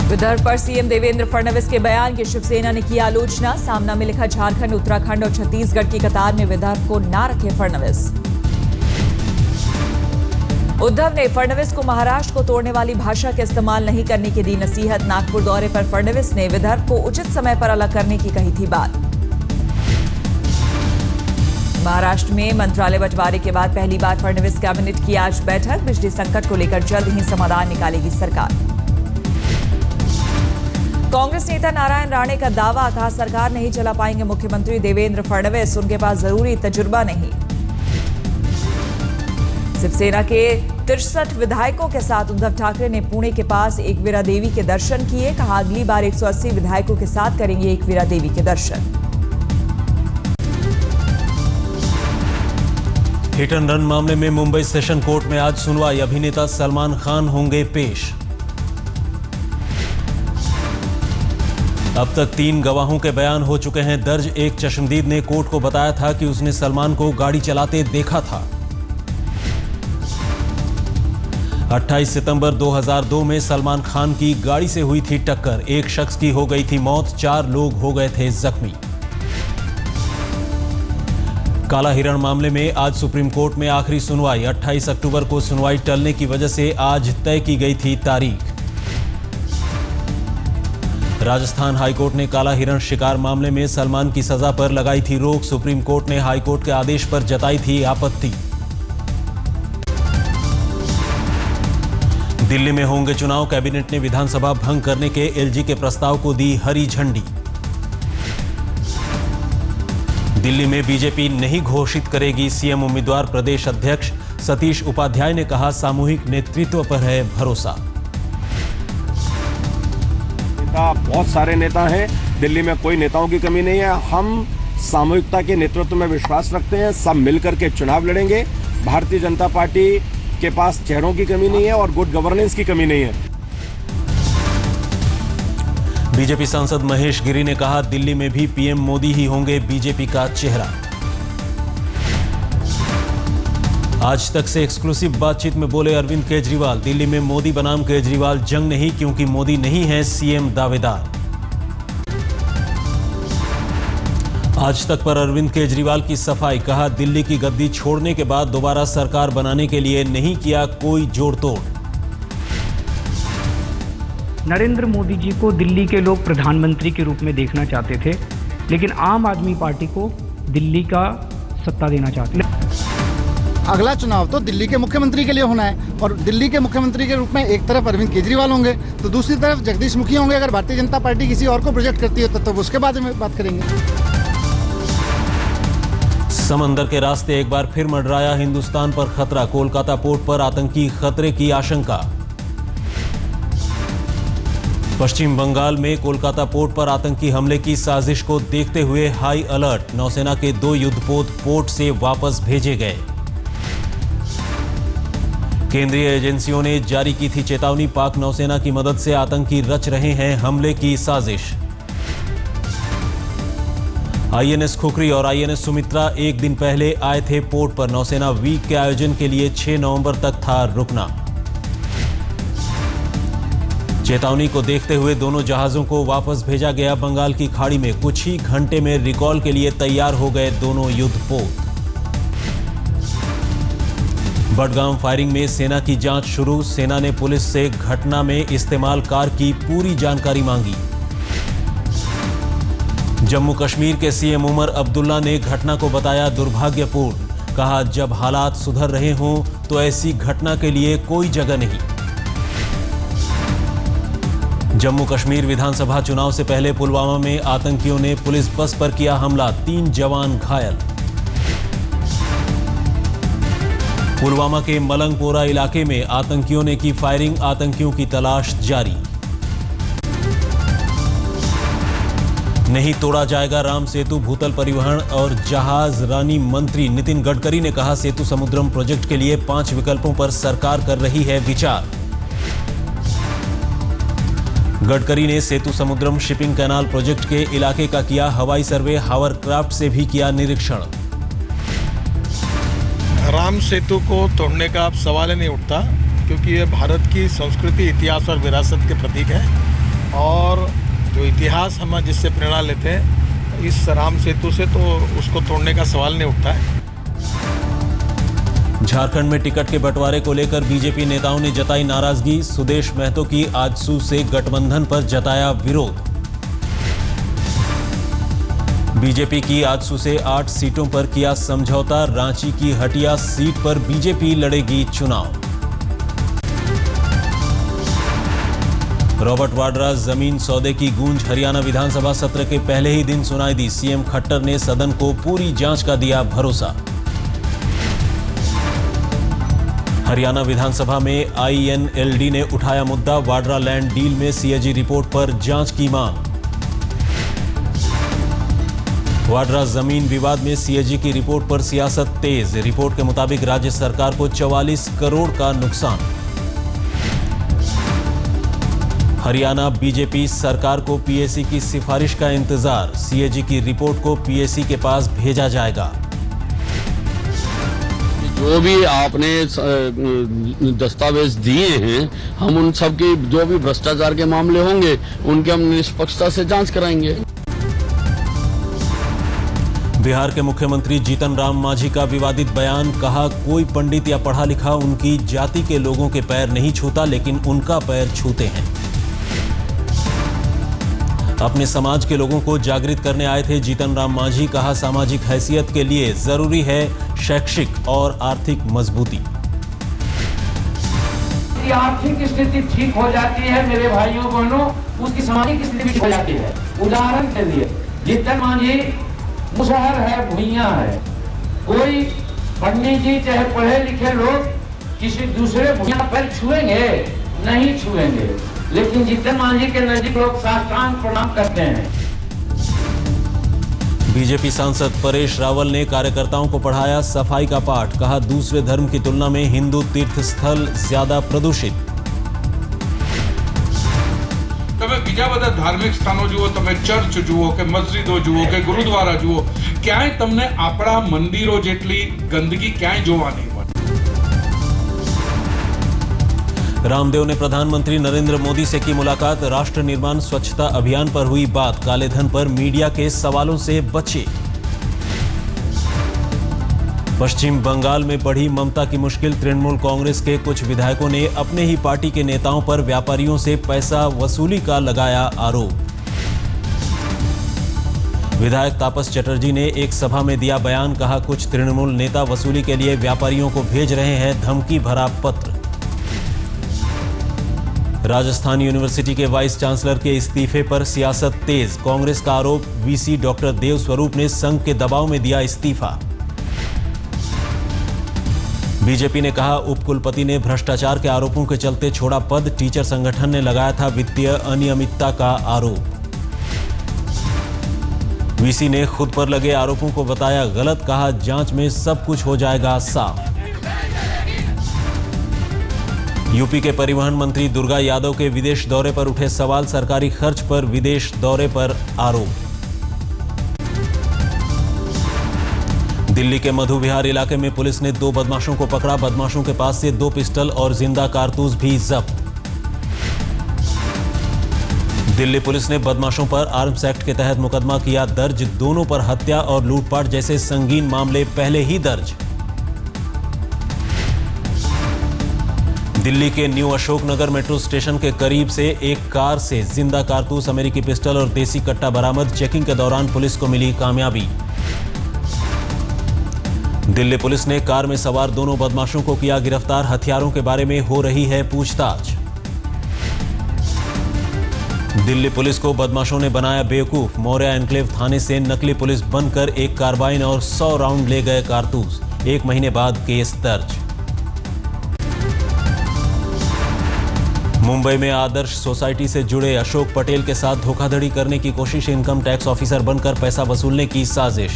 विदर्भ पर सीएम देवेंद्र फडणवीस के बयान की शिवसेना ने की आलोचना। सामना में लिखा, झारखंड, उत्तराखंड और छत्तीसगढ़ की कतार में विदर्भ को ना रखे फडणवीस। उद्धव ने फडणवीस को महाराष्ट्र को तोड़ने वाली भाषा का इस्तेमाल नहीं करने की दी नसीहत। नागपुर दौरे पर फडणवीस ने विदर्भ को उचित समय पर अलग करने की कही थी बात। महाराष्ट्र में मंत्रालय बंटवारे के बाद पहली बार फडणवीस कैबिनेट की आज बैठक। बिजली संकट को लेकर जल्द ही समाधान निकालेगी सरकार। कांग्रेस नेता नारायण राणे का दावा, कहा सरकार नहीं चला पाएंगे मुख्यमंत्री देवेंद्र फडणवीस, उनके पास जरूरी तजुर्बा नहीं। शिवसेना के 63 विधायकों के साथ उद्धव ठाकरे ने पुणे के पास एकवीरा देवी के दर्शन किए। कहा अगली बार 180 विधायकों के साथ करेंगे एकवीरा देवी के दर्शन। हिट एंड रन मामले में मुंबई सेशन कोर्ट में आज सुनवाई। अभिनेता सलमान खान होंगे पेश। अब तक 3 गवाहों के बयान हो चुके हैं दर्ज। एक चश्मदीद ने कोर्ट को बताया था कि उसने सलमान को गाड़ी चलाते देखा था। 28 सितंबर 2002 में सलमान खान की गाड़ी से हुई थी टक्कर। एक शख्स की हो गई थी मौत, 4 लोग हो गए थे जख्मी। काला हिरण मामले में आज सुप्रीम कोर्ट में आखिरी सुनवाई। 28 अक्टूबर को सुनवाई टलने की वजह से आज तय की गई थी तारीख। राजस्थान हाईकोर्ट ने काला हिरण शिकार मामले में सलमान की सजा पर लगाई थी रोक। सुप्रीम कोर्ट ने हाईकोर्ट के आदेश पर जताई थी आपत्ति। दिल्ली में होंगे चुनाव। कैबिनेट ने विधानसभा भंग करने के एलजी के प्रस्ताव को दी हरी झंडी। दिल्ली में बीजेपी नहीं घोषित करेगी सीएम उम्मीदवार। प्रदेश अध्यक्ष सतीश उपाध्याय ने कहा सामूहिक नेतृत्व पर है भरोसा। बहुत सारे नेता हैं, दिल्ली में कोई नेताओं की कमी नहीं है। हम सामूहिकता के नेतृत्व में विश्वास रखते हैं। सब मिलकर के चुनाव लड़ेंगे। भारतीय जनता पार्टी के पास चेहरों की कमी नहीं है और गुड गवर्नेंस की कमी नहीं है। बीजेपी सांसद महेश गिरी ने कहा दिल्ली में भी पीएम मोदी ही होंगे बीजेपी का चेहरा। आज तक से एक्सक्लूसिव बातचीत में बोले अरविंद केजरीवाल, दिल्ली में मोदी बनाम केजरीवाल जंग नहीं, क्योंकि मोदी नहीं है सीएम दावेदार। आज तक पर अरविंद केजरीवाल की सफाई, कहा दिल्ली की गद्दी छोड़ने के बाद दोबारा सरकार बनाने के लिए नहीं किया कोई जोड़ तोड़। नरेंद्र मोदी जी को दिल्ली के लोग प्रधानमंत्री के रूप में देखना चाहते थे, लेकिन आम आदमी पार्टी को दिल्ली का सत्ता देना चाहते थे। अगला चुनाव तो दिल्ली के मुख्यमंत्री के लिए होना है और दिल्ली के मुख्यमंत्री के रूप में एक तरफ अरविंद केजरीवाल होंगे तो दूसरी तरफ जगदीश मुखी होंगे। अगर भारतीय जनता पार्टी किसी और को प्रोजेक्ट करती है तो उसके बारे में बात करेंगे। समंदर के रास्ते एक बार फिर मंडराया हिंदुस्तान पर खतरा। कोलकाता पोर्ट पर आतंकी खतरे की आशंका। पश्चिम बंगाल में कोलकाता पोर्ट पर आतंकी हमले की साजिश को देखते हुए हाई अलर्ट। नौसेना के 2 युद्धपोत पोर्ट से वापस भेजे गए। केंद्रीय एजेंसियों ने जारी की थी चेतावनी, पाक नौसेना की मदद से आतंकी रच रहे हैं हमले की साजिश। आईएनएस खुखरी और आईएनएस सुमित्रा एक दिन पहले आए थे पोर्ट पर। नौसेना वीक के आयोजन के लिए 6 नवंबर तक था रुकना। चेतावनी को देखते हुए दोनों जहाजों को वापस भेजा गया बंगाल की खाड़ी में। कुछ ही घंटे में रिकॉल के लिए तैयार हो गए दोनों युद्धपोत। बडगाम फायरिंग में सेना की जांच शुरू। सेना ने पुलिस से घटना में इस्तेमाल कार की पूरी जानकारी मांगी। जम्मू कश्मीर के सीएम उमर अब्दुल्ला ने घटना को बताया दुर्भाग्यपूर्ण। कहा जब हालात सुधर रहे हों तो ऐसी घटना के लिए कोई जगह नहीं। जम्मू कश्मीर विधानसभा चुनाव से पहले पुलवामा में आतंकियों ने पुलिस बस पर किया हमला, 3 जवान घायल। पुलवामा के मलंगपोरा इलाके में आतंकियों ने की फायरिंग, आतंकियों की तलाश जारी। नहीं तोड़ा जाएगा राम सेतु। भूतल परिवहन और जहाज रानी मंत्री नितिन गडकरी ने कहा सेतु समुद्रम प्रोजेक्ट के लिए 5 विकल्पों पर सरकार कर रही है विचार। गडकरी ने सेतु समुद्रम शिपिंग कैनाल प्रोजेक्ट के इलाके का किया हवाई सर्वे, हावरक्राफ्ट से भी किया निरीक्षण। राम सेतु को तोड़ने का अब सवाल ही नहीं उठता, क्योंकि ये भारत की संस्कृति, इतिहास और विरासत के प्रतीक है। और जो इतिहास हम जिससे प्रेरणा लेते हैं इस राम सेतु से, तो उसको तोड़ने का सवाल नहीं उठता है। झारखंड में टिकट के बंटवारे को लेकर बीजेपी नेताओं ने जताई नाराजगी। सुदेश महतो की आजसू से गठबंधन पर जताया विरोध। बीजेपी की आजसू से 8 सीटों पर किया समझौता। रांची की हटिया सीट पर बीजेपी लड़ेगी चुनाव। रॉबर्ट वाड्रा जमीन सौदे की गूंज। हरियाणा विधानसभा सत्र के पहले ही दिन सुनाई दी। सीएम खट्टर ने सदन को पूरी जांच का दिया भरोसा। हरियाणा विधानसभा में आईएनएलडी ने उठाया मुद्दा। वाड्रा लैंड डील में सीएजी रिपोर्ट पर जांच की मांग। वाड्रा जमीन विवाद में सीएजी की रिपोर्ट पर सियासत तेज। रिपोर्ट के मुताबिक राज्य सरकार को 44 करोड़ का नुकसान। हरियाणा बीजेपी सरकार को पीएसी की सिफारिश का इंतजार। सीएजी की रिपोर्ट को पीएसी के पास भेजा जाएगा। जो भी आपने दस्तावेज दिए हैं, हम उन सब के जो भी भ्रष्टाचार के मामले होंगे उनके हम निष्पक्षता से जांच कराएंगे। बिहार के मुख्यमंत्री जीतन राम मांझी का विवादित बयान। कहा, कोई पंडित या पढ़ा लिखा उनकी जाति के लोगों के पैर नहीं छूता, लेकिन उनका पैर छूते हैं। अपने समाज के लोगों को जागृत करने आए थे जीतन राम मांझी। कहा, सामाजिक हैसियत के लिए जरूरी है शैक्षिक और आर्थिक मजबूती। आर्थिक स्थिति ठीक हो जाती है मेरे भाइयों बहनों, उसकी सामाजिक स्थिति ठीक हो जाती है। उदाहरण के लिए जीतन मांझी मुसहर है, भुइयां है। कोई पंडित जी चाहे पढ़े लिखे लोग किसी दूसरे भुइयां पर छुएंगे? नहीं छुएंगे। लेकिन जीतन मांझी के नजदीक लोग साष्टांग प्रणाम करते हैं। बीजेपी सांसद परेश रावल ने कार्यकर्ताओं को पढ़ाया सफाई का पाठ। कहा, दूसरे धर्म की तुलना में हिंदू तीर्थ स्थल ज्यादा प्रदूषित। તમે બીજા બધા ધાર્મિક સ્થાનો જુઓ, તમે ચર્ચ જુઓ કે મસ્જિદો જુઓ કે ગુરુદ્વારા જુઓ, ક્યાંય તમને આપણા મંદિરો જેટલી ગંદકી ક્યાંય જોવા નહીં મળે। रामदेव ने प्रधानमंत्री नरेंद्र मोदी से की मुलाकात। राष्ट्र निर्माण स्वच्छता अभियान पर हुई बात। काले धन पर मीडिया के सवालों से बचे। पश्चिम बंगाल में बढ़ी ममता की मुश्किल। तृणमूल कांग्रेस के कुछ विधायकों ने अपने ही पार्टी के नेताओं पर व्यापारियों से पैसा वसूली का लगाया आरोप। विधायक तापस चटर्जी ने एक सभा में दिया बयान। कहा, कुछ तृणमूल नेता वसूली के लिए व्यापारियों को भेज रहे हैं धमकी भरा पत्र। राजस्थान यूनिवर्सिटी के वाइस चांसलर के इस्तीफे पर सियासत तेज। कांग्रेस का आरोप, वीसी डॉक्टर देव स्वरूप ने संघ के दबाव में दिया इस्तीफा। बीजेपी ने कहा, उपकुलपति ने भ्रष्टाचार के आरोपों के चलते छोड़ा पद। टीचर संगठन ने लगाया था वित्तीय अनियमितता का आरोप। वीसी ने खुद पर लगे आरोपों को बताया गलत। कहा, जांच में सब कुछ हो जाएगा साफ। यूपी के परिवहन मंत्री दुर्गा यादव के विदेश दौरे पर उठे सवाल। सरकारी खर्च पर विदेश दौरे पर आरोप। दिल्ली के मधु विहार इलाके में पुलिस ने 2 बदमाशों को पकड़ा। बदमाशों के पास से 2 पिस्टल और जिंदा कारतूस भी जब्त। दिल्ली पुलिस ने बदमाशों पर आर्म्स एक्ट के तहत मुकदमा किया दर्ज। दोनों पर हत्या और लूटपाट जैसे संगीन मामले पहले ही दर्ज। दिल्ली के न्यू अशोकनगर मेट्रो स्टेशन के करीब से एक कार से जिंदा कारतूस, अमेरिकी पिस्टल और देसी कट्टा बरामद। चेकिंग के दौरान पुलिस को मिली कामयाबी। दिल्ली पुलिस ने कार में सवार दोनों बदमाशों को किया गिरफ्तार। हथियारों के बारे में हो रही है पूछताछ। दिल्ली पुलिस को बदमाशों ने बनाया बेवकूफ। मौर्या एनक्लेव थाने से नकली पुलिस बनकर एक कार्बाइन और 100 राउंड ले गए कारतूस। 1 महीने बाद केस दर्ज। मुंबई में आदर्श सोसाइटी से जुड़े अशोक पटेल के साथ धोखाधड़ी करने की कोशिश। इनकम टैक्स ऑफिसर बनकर पैसा वसूलने की साजिश।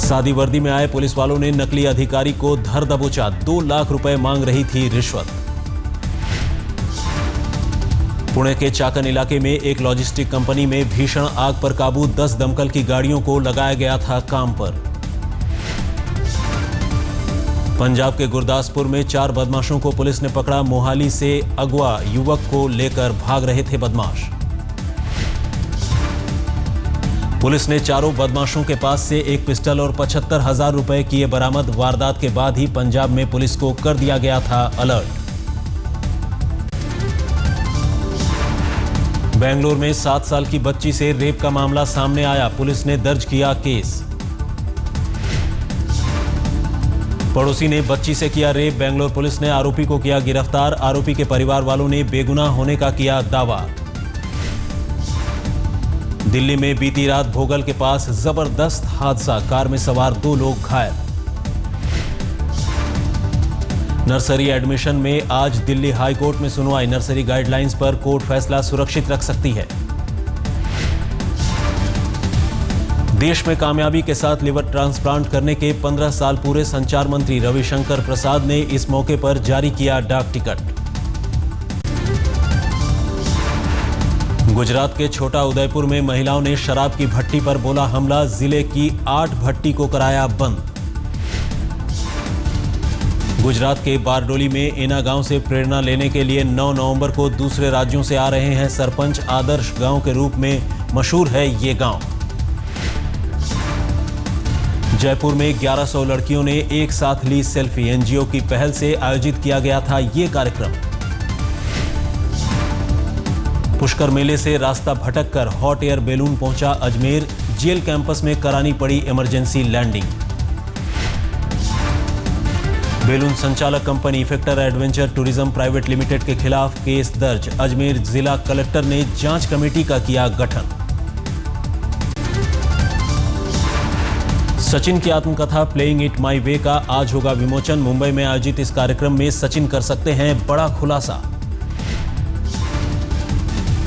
सादी वर्दी में आए पुलिस वालों ने नकली अधिकारी को धर दबोचा। 2 लाख रुपए मांग रही थी रिश्वत। पुणे के चाकन इलाके में एक लॉजिस्टिक कंपनी में भीषण आग पर काबू। 10 दमकल की गाड़ियों को लगाया गया था काम पर। पंजाब के गुरदासपुर में 4 बदमाशों को पुलिस ने पकड़ा। मोहाली से अगवा युवक को लेकर भाग रहे थे बदमाश। पुलिस ने चारों बदमाशों के पास से एक पिस्टल और 75,000 रुपए किए बरामद। वारदात के बाद ही पंजाब में पुलिस को कर दिया गया था अलर्ट। बेंगलुरु में 7 साल की बच्ची से रेप का मामला सामने आया। पुलिस ने दर्ज किया केस। पड़ोसी ने बच्ची से किया रेप। बेंगलुरु पुलिस ने आरोपी को किया गिरफ्तार। आरोपी के परिवार वालों ने बेगुनाह होने का किया दावा। दिल्ली में बीती रात भोगल के पास जबरदस्त हादसा। कार में सवार 2 लोग घायल। नर्सरी एडमिशन में आज दिल्ली हाई कोर्ट में सुनवाई। नर्सरी गाइडलाइंस पर कोर्ट फैसला सुरक्षित रख सकती है। देश में कामयाबी के साथ लिवर ट्रांसप्लांट करने के 15 साल पूरे। संचार मंत्री रविशंकर प्रसाद ने इस मौके पर जारी किया डाक टिकट। गुजरात के छोटा उदयपुर में महिलाओं ने शराब की भट्टी पर बोला हमला। जिले की 8 भट्टी को कराया बंद। गुजरात के बारडोली में एना गांव से प्रेरणा लेने के लिए 9 नवंबर को दूसरे राज्यों से आ रहे हैं सरपंच। आदर्श गांव के रूप में मशहूर है ये गांव। जयपुर में 1100 लड़कियों ने एक साथ ली सेल्फी। एनजीओ की पहल से आयोजित किया गया था ये कार्यक्रम। पुष्कर मेले से रास्ता भटककर हॉट एयर बैलून पहुंचा अजमेर। जेल कैंपस में करानी पड़ी इमरजेंसी लैंडिंग। बैलून संचालक company effector adventure tourism private limited के खिलाफ केस दर्ज। अजमेर जिला कलेक्टर ने जांच कमेटी का किया गठन। सचिन की आत्मकथा प्लेइंग इट माई वे का आज होगा विमोचन। मुंबई में आयोजित इस कार्यक्रम में सचिन कर सकते हैं बड़ा खुलासा।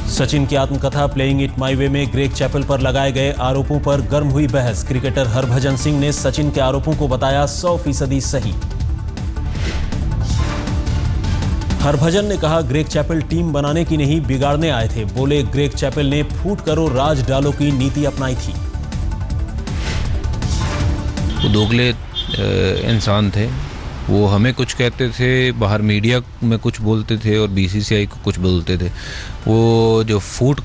सचिन की आत्मकथा प्लेइंग इट माई वे में ग्रेग चैपल पर लगाए गए आरोपों पर गर्म हुई बहस। क्रिकेटर हरभजन सिंह ने सचिन के आरोपों को बताया 100% सही। हरभजन ने कहा ग्रेग चैपल टीम बनाने की नहीं बिगाड़ने आए थे। बोले ग्रेग चैपल ने फूट करो राज डालो की नीति अपनाई थी। वो दोगले इंसान थे। वो हमें कुछ कहते थे, बाहर मीडिया में कुछ बोलते थे और बीसीसीआई को कुछ बोलते थे। वो जो फूट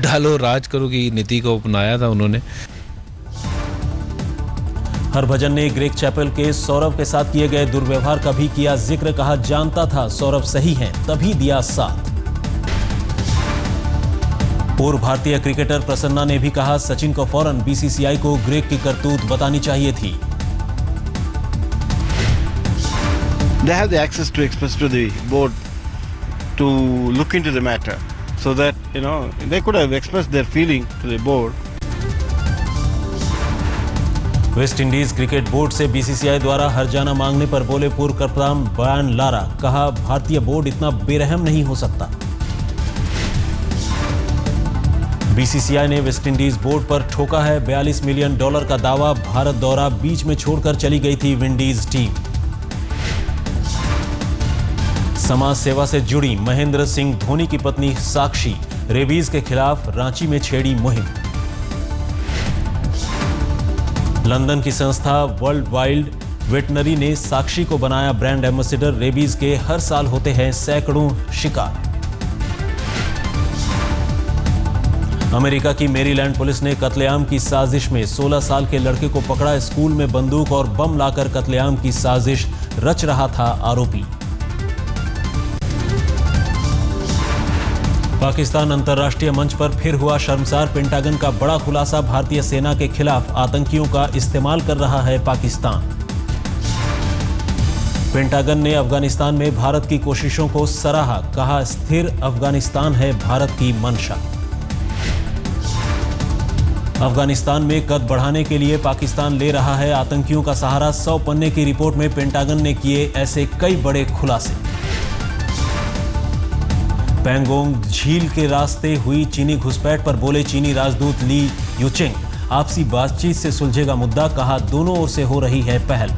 डालो राज करो की नीति को अपनाया था उन्होंने। हरभजन ने ग्रेग चैपल के सौरव के साथ किए गए दुर्व्यवहार का भी किया जिक्र। कहा जानता था सौरव सही हैं तभी दिया साथ। पूर्व भारतीय क्रिकेटर प्रसन्ना ने भी कहा सचिन को फौरन बीसीसीआई को ग्रेग की करतूत बतानी चाहिए थी। They have the access to express to the board to look into the matter, so that they could have expressed their feeling to the board. West Indies cricket board से BCCI द्वारा हर्जाना मांगने पर बोले पूर्व कप्तान ब्रायन लारा। कहा भारतीय बोर्ड इतना बेरहम नहीं हो सकता। बीसीसीआई ने वेस्ट इंडीज बोर्ड पर ठोका है $42 मिलियन का दावा। भारत दौरा बीच में छोड़कर चली गई थी विंडीज टीम। समाज सेवा से जुड़ी महेंद्र सिंह धोनी की पत्नी साक्षी रेबीज के खिलाफ रांची में छेड़ी मुहिम। लंदन की संस्था वर्ल्ड वाइल्ड वेटनरी ने साक्षी को बनाया ब्रांड एम्बेसडर। रेबीज के हर साल होते हैं सैकड़ों शिकार। अमेरिका की मैरीलैंड पुलिस ने कत्लेआम की साजिश में 16 साल के लड़के को पकड़ा। स्कूल में बंदूक और बम लाकर कत्लेआम की साजिश रच रहा था आरोपी। पाकिस्तान अंतर्राष्ट्रीय मंच पर फिर हुआ शर्मसार। पेंटागन का बड़ा खुलासा। भारतीय सेना के खिलाफ आतंकियों का इस्तेमाल कर रहा है पाकिस्तान। पेंटागन ने अफगानिस्तान में भारत की कोशिशों को सराहा। कहा स्थिर अफगानिस्तान है भारत की मंशा। अफगानिस्तान में कद बढ़ाने के लिए पाकिस्तान ले रहा है आतंकियों का सहारा। 100 पन्ने की रिपोर्ट में पेंटागन ने किए ऐसे कई बड़े खुलासे। पैंगोंग झील के रास्ते हुई चीनी घुसपैठ पर बोले चीनी राजदूत ली यूचिंग आपसी बातचीत से सुलझेगा मुद्दा। कहा दोनों ओर से हो रही है पहल।